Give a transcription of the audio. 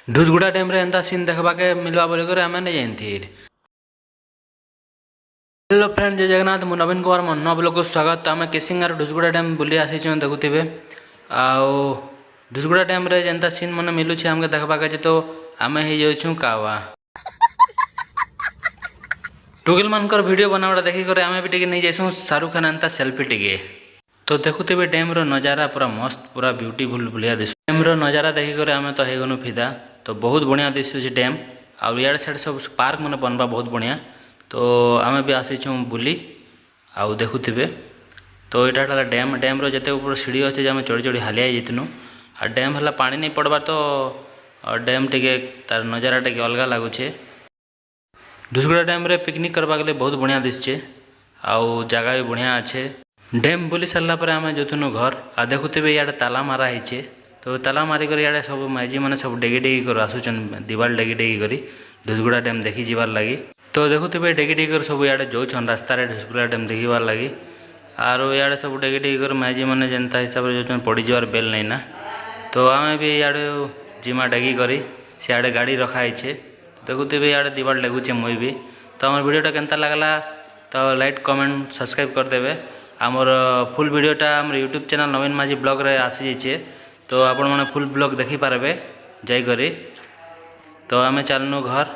ढुसगुड़ा dam रे एंता scene देखबाके मिलवा बोली कर आम नहीं जानथिर। हेलो फ्रेंड, जय जगन्नाथ। मु नवीन कुमार मो नव ब्लॉग को स्वागत। आम केसिंगार ढुसगुड़ा डैम बुली आसी देखुवे। आउ ढुसगुड़ा डैम रे जेनता सीन मन मिलूँ आमके देखबाके तो आम हो जाऊँ कावा। टुकेल मानकर वीडियो बनावटा देखिक आम भी नहीं जाइसु शाहरुख खान एंता सेल्फी टिके। तो देखुवे डैम रो नजारा पूरा मस्त, पूरा ब्यूटीफुल बुलिया दिस। डैम रो नजारा देखिक आम तो हो फिदा। तो बहुत बढ़िया दिशुचे डैम। आउ इाड़े साइड सब पार्क मन बनवा बहुत बढ़िया। तो आम भी आसीचु बुली आउ देखुवे। तो यहाँ डैम डैम रो जते ऊपर सीढ़ी अच्छे आम चढ़ी चढ़ी हालिया जाइनु। आ डैम है पानी नहीं पड़वा तो डैम टिके तार नजारा टे अलग लगुचे। ढुसगुड़ा डैम रे पिकनिक करवा के लिए बहुत बढ़िया दिशे। आउ जगह भी बढ़िया अच्छे। डैम बुली सारा पर आम जोथुनु घर आ देखुवे इे ताला मारा है। तो ताला मारिक इे सब माइजी मैंने सब डेगी डेगी कर आसुचन दिवाल डेगी डेगी कर ढुसगुड़ा डैम देखी जीवार लगी। तो देखुवे डेगी डेगी कर सब इे जाऊन रास्तार ढुसगुड़ा डैम देखिबार लगी। आरो इे सब डेगी डेगी कर माइजी मैंने जेनता हिसाब से जो पड़ जावार बेल नहीं ना। तो आम भी इे जिमा डेगी कर सियाड़े गाड़ी रखाई। देखुवे इे दिवाल डेगुचे मुई भी। तो आम वीडियोटा केनता लगला तो लाइक कमेंट सब्सक्राइब करदेवे। आमर फुल वीडियोटा आम यूट्यूब चैनल नवीन माझी ब्लॉग रे आसी जाइए। तो आपण मैंने फुल ब्लॉग देखिपारे जाइकरी। तो आम चलनु घर।